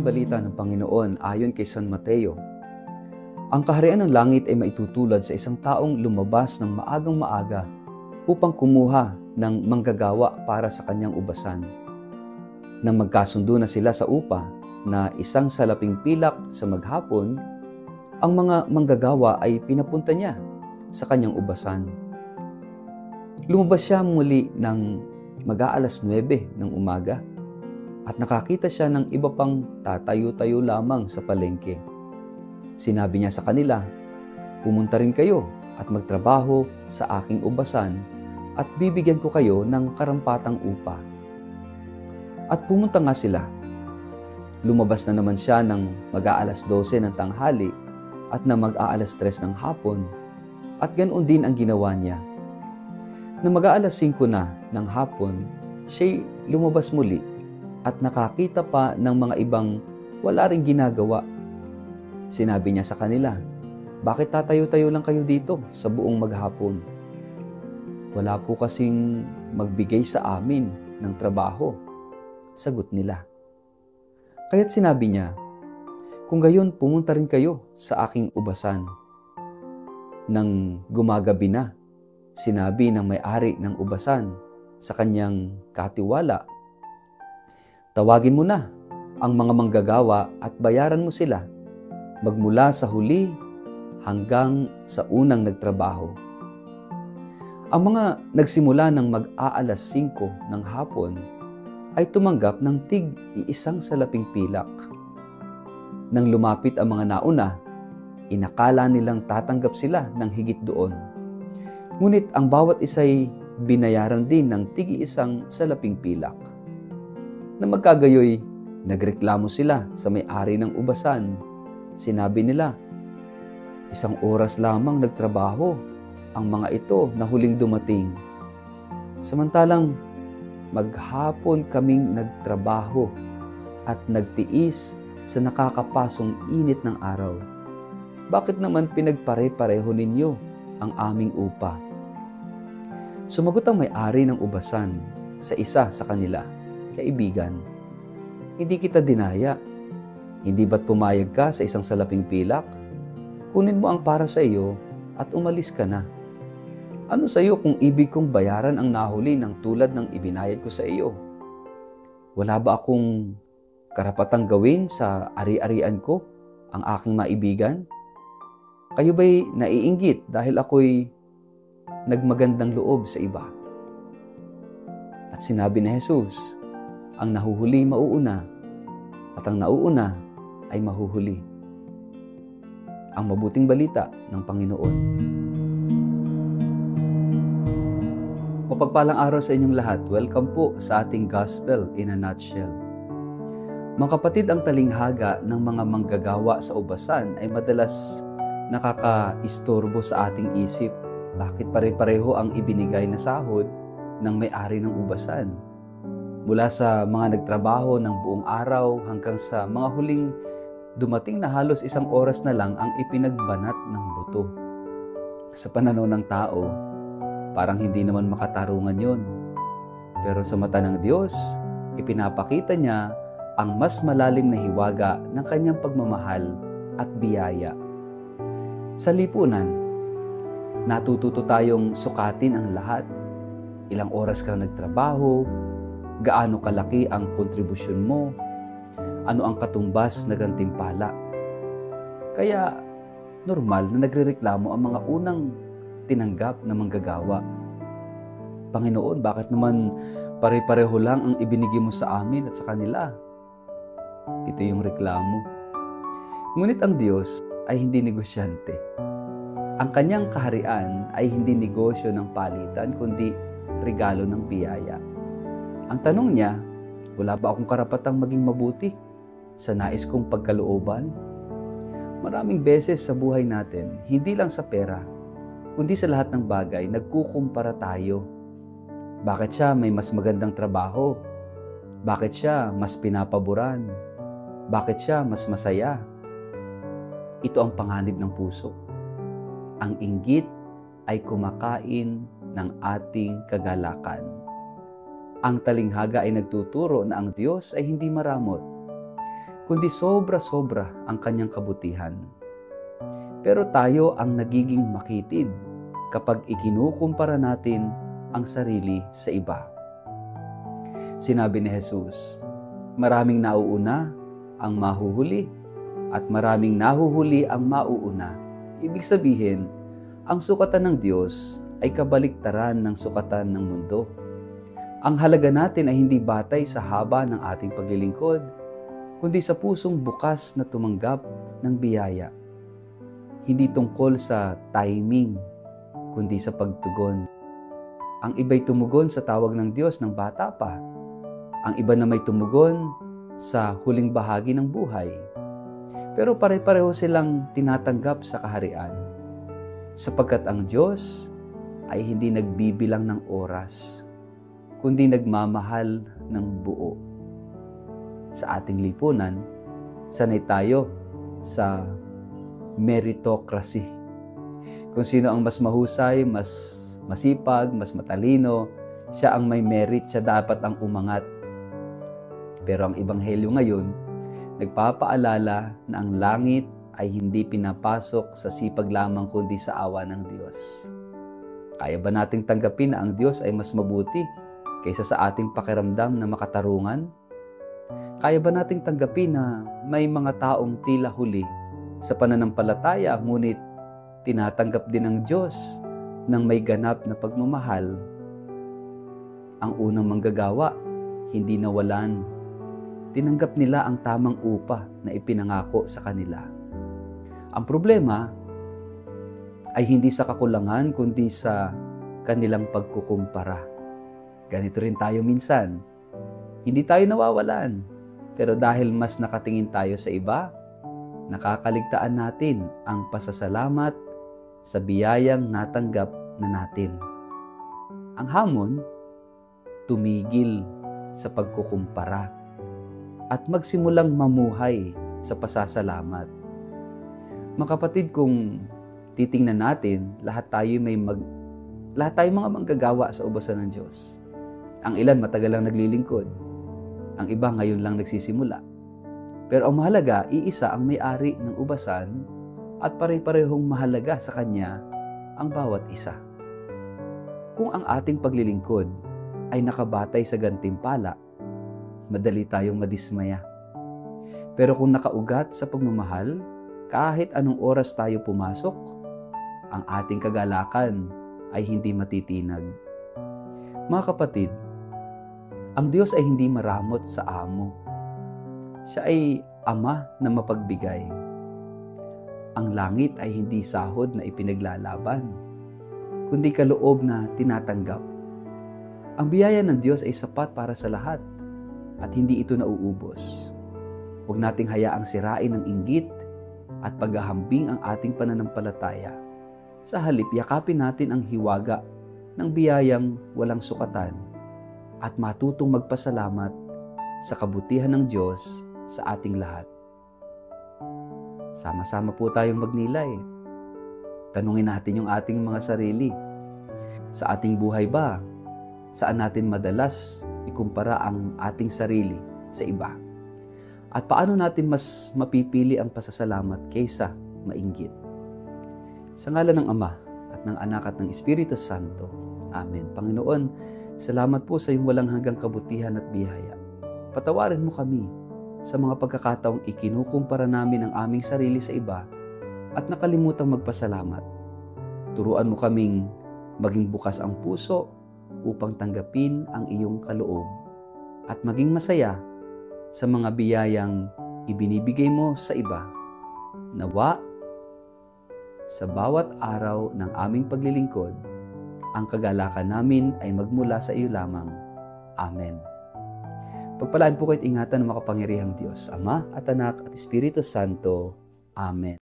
balita ng Panginoon ayon kay San Mateo. Ang kaharian ng langit ay maitutulad sa isang taong lumabas ng maagang maaga upang kumuha ng manggagawa para sa kanyang ubasan. Nang magkasundo na sila sa upa na isang salaping pilak sa maghapon, ang mga manggagawa ay pinapunta niya sa kanyang ubasan. Lumabas siya muli ng mag-aalas 9 ng umaga at nakakita siya ng iba pang tatayo-tayo lamang sa palengke. Sinabi niya sa kanila, "Pumunta rin kayo at magtrabaho sa aking ubasan at bibigyan ko kayo ng karampatang upa." At pumunta nga sila. Lumabas na naman siya ng mag-aalas 12 ng tanghali at na mag-aalas 3 ng hapon at ganoon din ang ginawa niya. Na mag-aalas 5 na ng hapon, siya'y lumabas muli at nakakita pa ng mga ibang wala ring ginagawa. Sinabi niya sa kanila, "Bakit tatayo-tayo lang kayo dito sa buong maghapon? Wala po kasing magbigay sa amin ng trabaho." Sagot nila. Kaya't sinabi niya, "Kung gayon, pumunta rin kayo sa aking ubasan." Nang gumagabi na, sinabi ng may-ari ng ubasan sa kanyang katiwala, "Tawagin mo na ang mga manggagawa at bayaran mo sila magmula sa huli hanggang sa unang nagtrabaho." Ang mga nagsimula ng mag-aalas 5 ng hapon ay tumanggap ng tig-iisang salaping pilak. Nang lumapit ang mga nauna, inakala nilang tatanggap sila ng higit doon. Ngunit ang bawat isa'y binayaran din ng tig-iisang salaping pilak. Na magkagayoy, nagreklamo sila sa may-ari ng ubasan. Sinabi nila, "1 oras lamang nagtrabaho ang mga ito na huling dumating. Samantalang maghapon kaming nagtrabaho at nagtiis sa nakakapasong init ng araw. Bakit naman pinagpare-pareho ninyo ang aming upa?" Sumagot ang may-ari ng ubasan sa isa sa kanila, "Kaibigan, hindi kita dinaya. Hindi ba't pumayag ka sa isang salaping pilak? Kunin mo ang para sa iyo at umalis ka na. Ano sa iyo kung ibig kong bayaran ang nahuli ng tulad ng ibinayad ko sa iyo? Wala ba akong karapatang gawin sa ari-arian ko ang aking maibigan? Kayo ba'y naiinggit dahil ako'y nagmagandang loob sa iba?" At sinabi ni Jesus, "Ang nahuhuli mauuna at ang nauuna ay mahuhuli." Ang mabuting balita ng Panginoon. Mapagpalang araw sa inyong lahat. Welcome po sa ating Gospel in a Nutshell. Mga kapatid, ang talinghaga ng mga manggagawa sa ubasan ay madalas nakaka-istorbo sa ating isip. Bakit pare-pareho ang ibinigay na sahod ng may-ari ng ubasan? Mula sa mga nagtrabaho ng buong araw hanggang sa mga huling dumating na halos 1 oras na lang ang ipinagbanat ng buto. Sa pananaw ng tao, parang hindi naman makatarungan yon. Pero sa mata ng Diyos, ipinapakita niya ang mas malalim na hiwaga ng kanyang pagmamahal at biyaya. Sa lipunan, natututo tayong sukatin ang lahat. Ilang oras kang nagtrabaho, gaano kalaki ang kontribusyon mo, ano ang katumbas na gantimpala. Kaya normal na nagrereklamo ang mga unang tinanggap na manggagawa. "Panginoon, bakit naman pare-pareho lang ang ibinigay mo sa amin at sa kanila?" Ito yung reklamo. Ngunit ang Diyos ay hindi negosyante. Ang kanyang kaharian ay hindi negosyo ng palitan, kundi regalo ng biyaya. Ang tanong niya, wala ba akong karapatang maging mabuti sa nais kong pagkalooban? Maraming beses sa buhay natin, hindi lang sa pera, kundi sa lahat ng bagay, nagkukumpara tayo. Bakit siya may mas magandang trabaho? Bakit siya mas pinapaboran? Bakit siya mas masaya? Ito ang panganib ng puso. Ang inggit ay kumakain ng ating kagalakan. Ang talinghaga ay nagtuturo na ang Diyos ay hindi maramot. kundi sobra-sobra ang kanyang kabutihan. Pero tayo ang nagiging makitid kapag ikinukumpara natin ang sarili sa iba. Sinabi ni Jesus, maraming nauuna ang mahuhuli at maraming nahuhuli ang mauuna. Ibig sabihin, ang sukatan ng Diyos ay kabaliktaran ng sukatan ng mundo. Ang halaga natin ay hindi batay sa haba ng ating paglilingkod, kundi sa pusong bukas na tumanggap ng biyaya. Hindi tungkol sa timing, kundi sa pagtugon. Ang iba'y tumugon sa tawag ng Diyos ng bata pa. Ang iba na may tumugon sa huling bahagi ng buhay. Pero pare-pareho silang tinatanggap sa kaharian. Sapagkat ang Diyos ay hindi nagbibilang ng oras, kundi nagmamahal ng buo. Sa ating lipunan, sanay tayo sa meritocracy. Kung sino ang mas mahusay, mas masipag, mas matalino, siya ang may merit, siya dapat ang umangat. Pero ang Ebanghelyo ngayon, nagpapaalala na ang langit ay hindi pinapasok sa sipag lamang kundi sa awa ng Diyos. Kaya ba nating tanggapin na ang Diyos ay mas mabuti kaysa sa ating pakiramdam na makatarungan? Kaya ba nating tanggapin na may mga taong tila huli sa pananampalataya ngunit tinatanggap din ng Diyos ng may ganap na pagmamahal? Ang unang manggagawa, hindi nawalan. Tinanggap nila ang tamang upa na ipinangako sa kanila. Ang problema ay hindi sa kakulangan kundi sa kanilang pagkukumpara. Ganito rin tayo minsan. Hindi tayo nawawalan, pero dahil mas nakatingin tayo sa iba, nakakaligtaan natin ang pasasalamat sa biyayang natanggap na natin. Ang hamon, tumigil sa pagkukumpara at magsimulang mamuhay sa pasasalamat. Mga kapatid, kung titingnan natin, lahat tayo mga manggagawa sa ubasan ng Diyos. Ang ilan matagal lang naglilingkod. Ang iba ngayon lang nagsisimula. Pero ang mahalaga, iisa ang may-ari ng ubasan at pare-parehong mahalaga sa Kanya ang bawat isa. Kung ang ating paglilingkod ay nakabatay sa gantimpala, madali tayong madismaya. Pero kung nakaugat sa pagmamahal, kahit anong oras tayo pumasok, ang ating kagalakan ay hindi matitinag. Mga kapatid, ang Diyos ay hindi maramot sa amo. Siya ay Ama na mapagbigay. Ang langit ay hindi sahod na ipinaglalaban, kundi kaloob na tinatanggap. Ang biyaya ng Diyos ay sapat para sa lahat at hindi ito nauubos. Huwag nating hayaang sirain ng inggit at paghahambing ang ating pananampalataya. Sa halip, yakapin natin ang hiwaga ng biyayang walang sukatan at matutong magpasalamat sa kabutihan ng Diyos sa ating lahat. Sama-sama po tayong magnilay. Tanungin natin yung ating mga sarili. Sa ating buhay ba, saan natin madalas ikumpara ang ating sarili sa iba? At paano natin mas mapipili ang pasasalamat kaysa mainggit? Sa ngalan ng Ama at ng Anak at ng Espiritu Santo. Amen. Panginoon, salamat po sa iyong walang hanggang kabutihan at biyaya. Patawarin mo kami sa mga pagkakataong ikinukumpara namin ang aming sarili sa iba at nakalimutang magpasalamat. Turuan mo kaming maging bukas ang puso upang tanggapin ang iyong kaloob at maging masaya sa mga biyayang ibinibigay mo sa iba. Nawa, sa bawat araw ng aming paglilingkod, ang kagalakan namin ay magmula sa iyo lamang. Amen. Pagpalaan po kayo't ingatan ng makapangyarihang Diyos, Ama at Anak at Espiritu Santo. Amen.